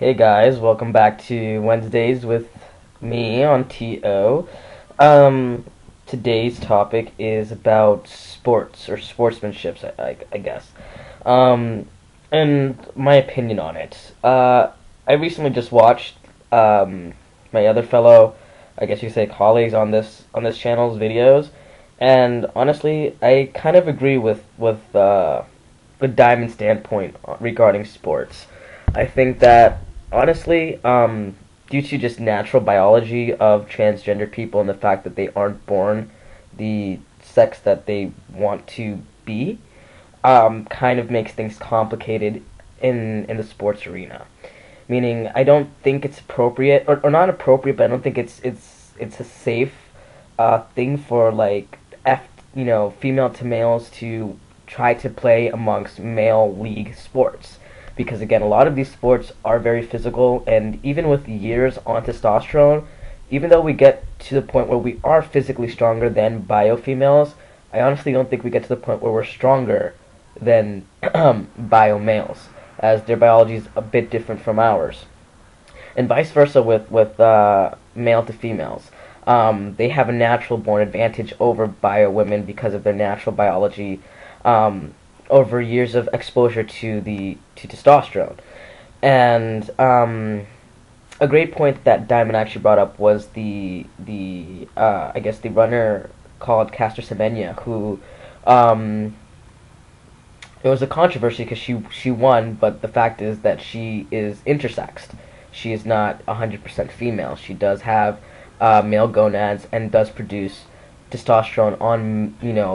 Hey guys, welcome back to Wednesdays with me on TO. Um, Today's topic is about sports or sportsmanship, I guess. Um, and my opinion on it. I recently just watched my other fellow, I guess you could say, colleagues on this channel's videos, and honestly, I kind of agree with the Diamond standpoint regarding sports. I think that honestly, due to just natural biology of transgender people and the fact that they aren't born the sex that they want to be, kind of makes things complicated in the sports arena. Meaning, I don't think it's appropriate, or not appropriate, but I don't think it's a safe thing for like female to males to try to play amongst male league sports, because again, a lot of these sports are very physical, and even with years on testosterone, even though we get to the point where we are physically stronger than bio females, I honestly don't think we get to the point where we're stronger than bio males, as their biology is a bit different from ours, and vice versa with male to females. They have a natural born advantage over bio women because of their natural biology, um, over years of exposure to testosterone. And a great point that Diamond actually brought up was the I guess the runner called Caster Semenya, who it was a controversy because she won, but the fact is that she is intersexed. She is not 100% female. She does have male gonads and does produce testosterone on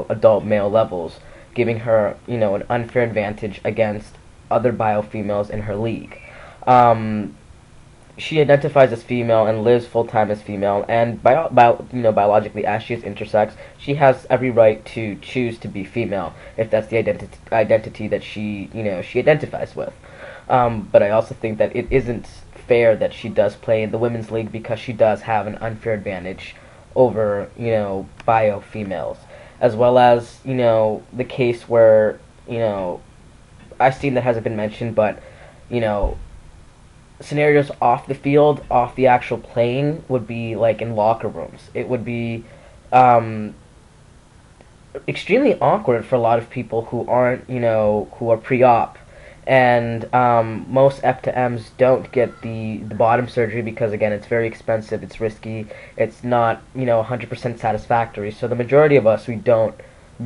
adult male levels, giving her an unfair advantage against other bio females in her league. Um, she identifies as female and lives full time as female, and biologically, as she is intersex, she has every right to choose to be female if that's the identity that she identifies with. But I also think that it isn't fair that she does play in the women's league because she does have an unfair advantage over bio females, as well as the case where I've seen that hasn't been mentioned, but you know scenarios off the field, off the actual playing, would be like in locker rooms. It would be um, extremely awkward for a lot of people who aren't, who are pre-op. And most F to Ms don't get the bottom surgery because, again, it's very expensive, it's risky, it's not, 100% satisfactory. So the majority of us, we don't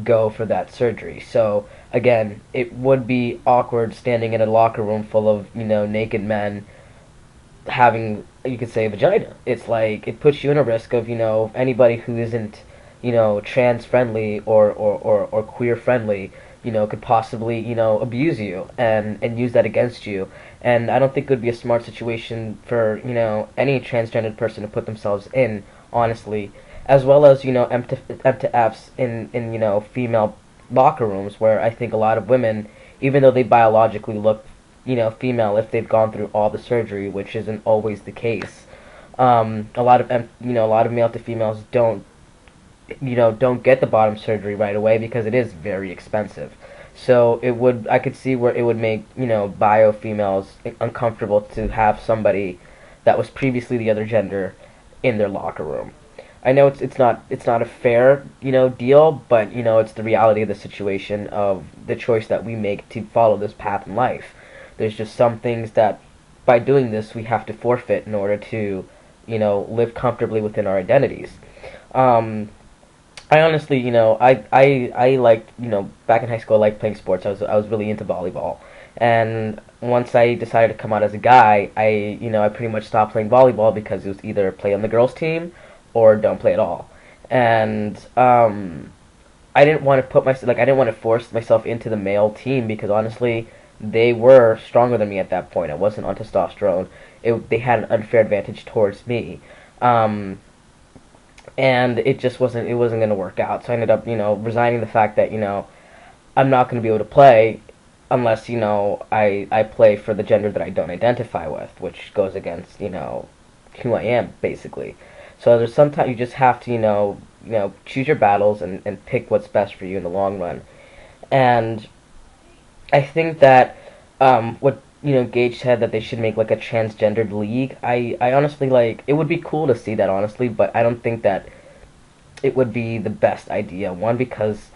go for that surgery. So, again, it would be awkward standing in a locker room full of, naked men having, you could say, a vagina. It's like it puts you in a risk of anybody who isn't trans friendly or queer friendly could possibly abuse you and use that against you. And I don't think it would be a smart situation for any transgendered person to put themselves in, honestly, as well as M to Fs in female locker rooms, where I think a lot of women, even though they biologically look female if they've gone through all the surgery, which isn't always the case. A lot of a lot of male to females don't get the bottom surgery right away because it is very expensive. So I could see where it would make bio females uncomfortable to have somebody that was previously the other gender in their locker room. I know it's not a fair deal, but it's the reality of the situation of the choice that we make to follow this path in life. There's just some things that by doing this we have to forfeit in order to live comfortably within our identities. Um, I honestly, I liked, back in high school, I liked playing sports. I was really into volleyball, and once I decided to come out as a guy, I pretty much stopped playing volleyball because it was either play on the girls' team or don't play at all. And I didn't want to I didn't want to force myself into the male team because honestly, they were stronger than me at that point. I wasn't on testosterone. They had an unfair advantage towards me. Um, and it wasn't going to work out. So I ended up resigning the fact that I'm not going to be able to play unless I play for the gender that I don't identify with, which goes against who I am basically. So there's sometimes you just have to choose your battles and pick what's best for you in the long run. And I think that what Gage said that they should make like a transgendered league. I honestly like it would be cool to see that honestly, but I don't think that it would be the best idea. One, because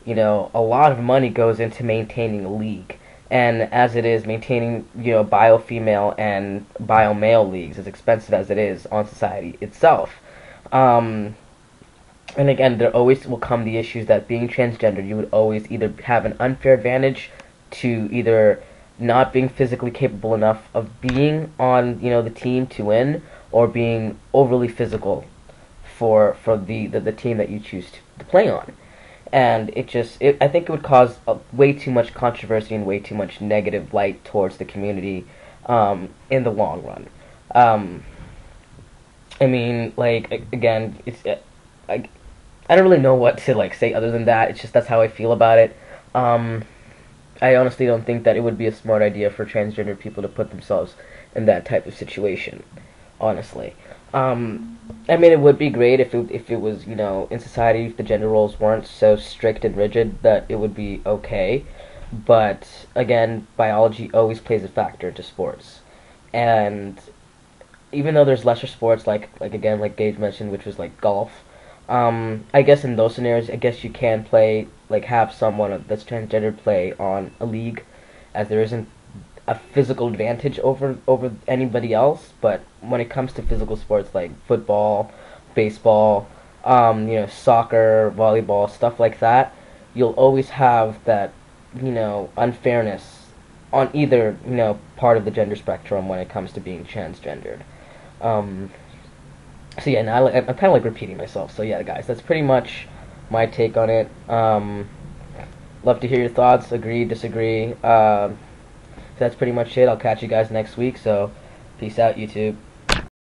a lot of money goes into maintaining a league, and as it is, maintaining bio female and bio male leagues, as expensive as it is on society itself. Um, and again, there always will come the issues that being transgender, you would always either have an unfair advantage to either not being physically capable enough of being on the team to win, or being overly physical for the team that you choose to play on. And I think it would cause way too much controversy and way too much negative light towards the community in the long run. Um, I mean, like again, I, I don't really know what to like say other than that. It's just that's how I feel about it. Um, I honestly don't think that it would be a smart idea for transgender people to put themselves in that type of situation. Honestly, I mean, it would be great if it was in society, if the gender roles weren't so strict and rigid, that it would be okay. But again, biology always plays a factor into sports, and even though there's lesser sports like again like Gage mentioned, which was like golf. I guess in those scenarios, I guess you can play like have someone that's transgender play on a league, as there isn't a physical advantage over anybody else. But when it comes to physical sports like football, baseball, soccer, volleyball, stuff like that, you'll always have that unfairness on either part of the gender spectrum when it comes to being transgendered. Um, so yeah, now I'm kind of like repeating myself. So yeah, guys, that's pretty much my take on it. Love to hear your thoughts. Agree, disagree. So that's pretty much it. I'll catch you guys next week. So peace out, YouTube.